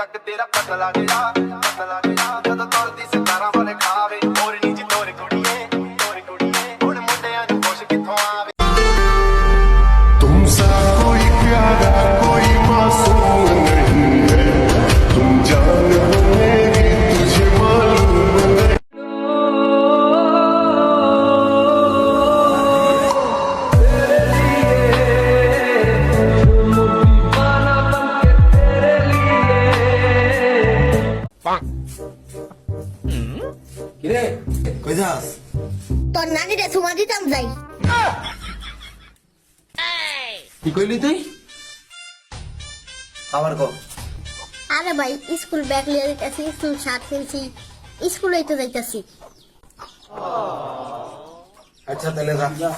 जग तेरा पतला गया जदों तुरदी सितारा वाले खावे और नीचे तोरी कुड़िए हुण मुंडियां नूं खुश कित्थों आवे तुमसा कोई प्यारा कोई मासूम नहीं है तुम जान मेरी तुझे मालूम नहीं কিরে কই যাস? তোর নানিরে সুমা দিতাম যাই। কি কইলি তুই? আবার কর। আরে ভাই স্কুল ব্যাগ লিয়ে যাইতাছি, স্কুল শার্ট কিনছি, স্কুলেই তো যাইতাছি। আচ্ছা তাহলে যা।